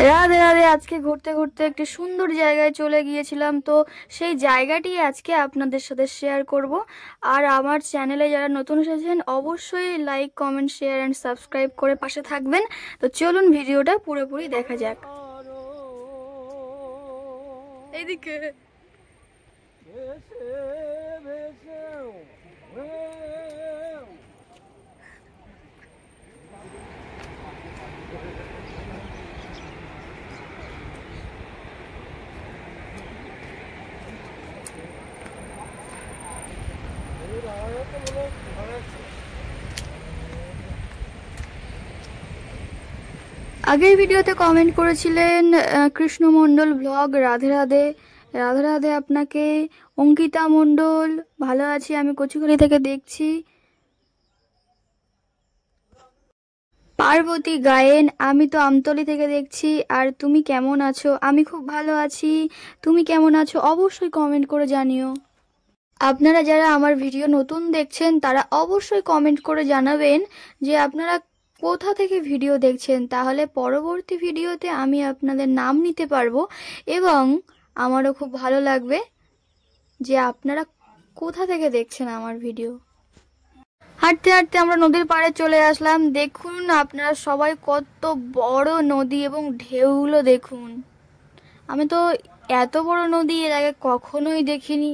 রাধে রাধে। আজকে ঘুরতে ঘুরতে একটি সুন্দর জায়গায় চলে গিয়েছিলাম, তো সেই জায়গাটি আজকে আপনাদের সাথে শেয়ার করব। আর আমার চ্যানেলে যারা নতুন এসেছেন অবশ্যই like, comment, share and subscribe করে পাশে থাকবেন। তো চলুন ভিডিওটা পুরোপুরি দেখা যাক। এইদিকে আগের ভিডিওতে কমেন্ট করেছিলেন কৃষ্ণ মণ্ডল ব্লগ রাধে রাধে। রাধে রাধে আপনাকে। অঙ্কিতা মণ্ডল ভালো আছি, আমি কচুখালি থেকে দেখছি। পার্বতী গায়েন আমি তো আমতলি থেকে দেখছি। আর তুমি কেমন আছো? আমি খুব ভালো আছি, তুমি কেমন আছো অবশ্যই কমেন্ট করে জানিও। আপনারা যারা আমার ভিডিও নতুন দেখছেন তারা অবশ্যই কমেন্ট করে জানাবেন যে আপনারা কোথা থেকে ভিডিও দেখছেন, তাহলে পরবর্তী ভিডিওতে আমি আপনাদের নাম নিতে পারবো এবং আমারও খুব ভালো লাগবে যে আপনারা কোথা থেকে দেখছেন আমার ভিডিও। হাঁটতে হাঁটতে আমরা নদীর পাড়ে চলে আসলাম। দেখুন আপনারা সবাই কত বড় নদী এবং ঢেউগুলো দেখুন। আমি তো এত বড় নদী এর আগে কখনোই দেখিনি।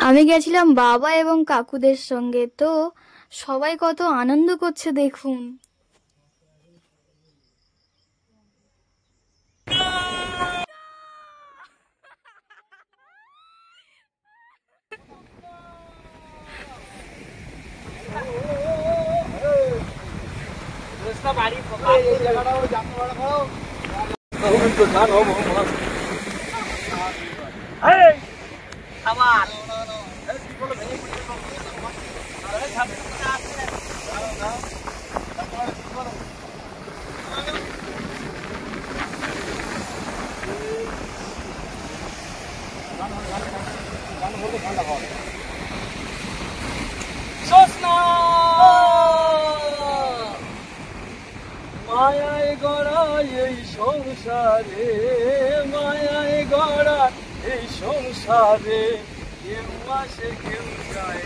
আমি গেছিলাম বাবা এবং কাকুদের সঙ্গে, তো সবাই কত আনন্দ করছে দেখুন। মায়ায় গড়া এই সংসারে, মায়ায় গড়া এই সংসারে, কেউ আসে কেউ যায়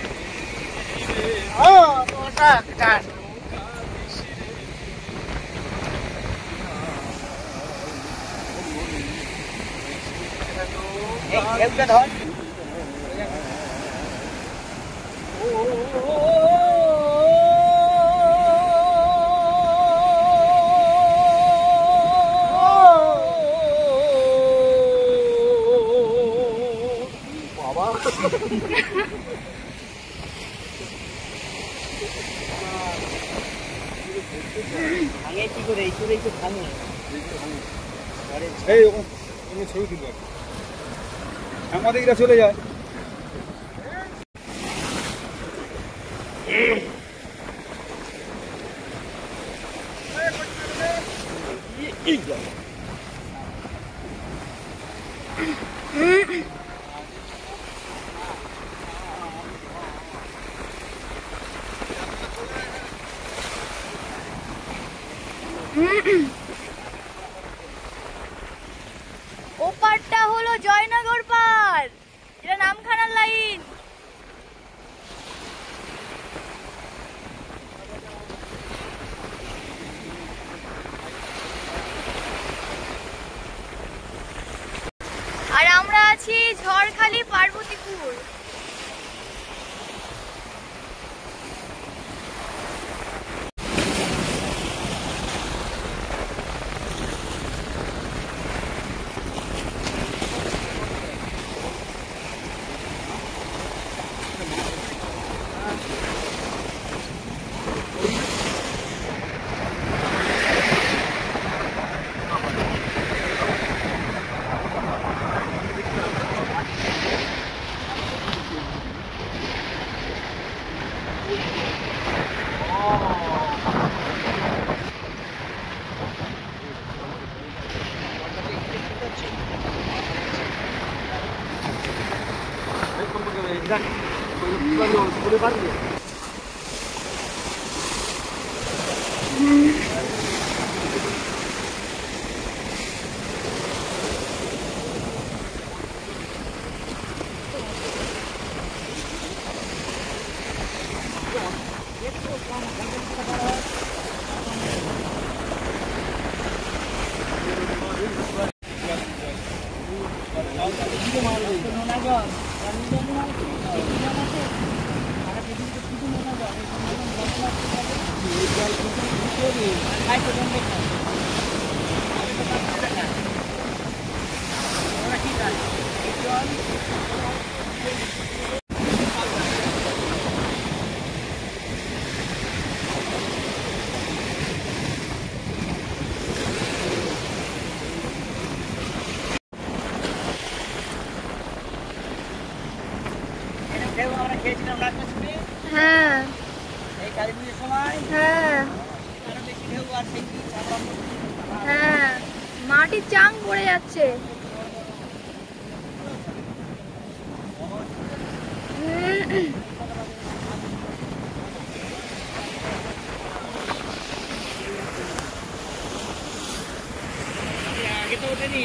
ছবি তুলবে আমাদের চলে যায়। ওপারটা হলো জয়নগর পার, এটা নামখানার লাইন। আর আমরা আছি ঝড়খালি পার্বতীপুর। হ্যাঁ হ্যাঁ হ্যাঁ, মাটির চাং পড়ে যাচ্ছে। আগে তো ওঠেনি।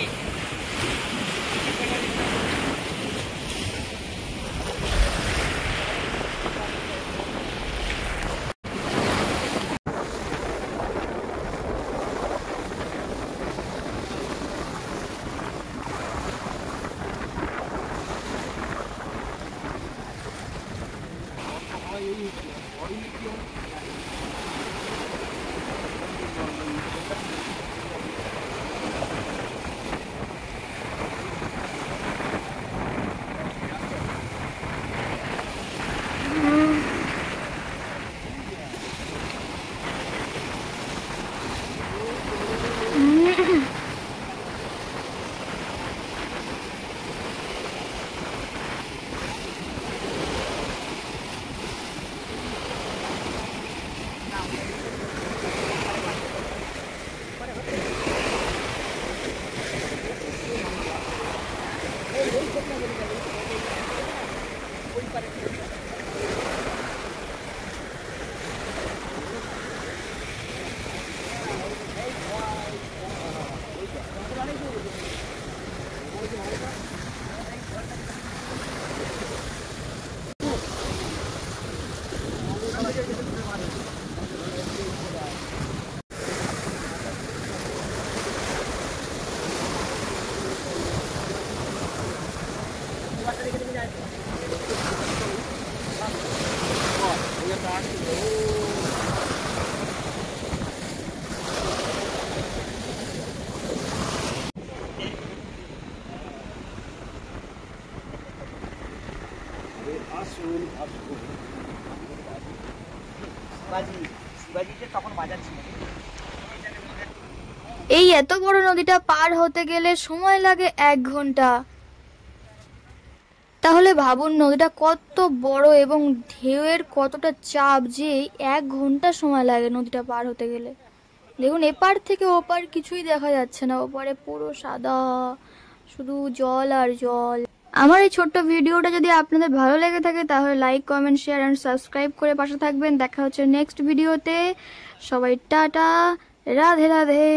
এই এত বড় নদীটা পার হতে গেলে সময় লাগে 1 ঘন্টা। তাহলে ভাবুন নদীটা কত বড় এবং ঢেউয়ের কতটা চাপ যে 1 ঘন্টা সময় লাগে নদীটা পার হতে গেলে। দেখুন এপার থেকে ওপার কিছুই দেখা যাচ্ছে না, ওপারে পুরো সাদা শুধু জল আর জল। আমার এই ছোট্ট ভিডিওটা যদি আপনাদের ভালো লেগে থাকে তাহলে like, comment, share and subscribe করে পাশে থাকবেন। দেখা হচ্ছে নেক্সট ভিডিওতে। সবাই টাটা, রাধে রাধে।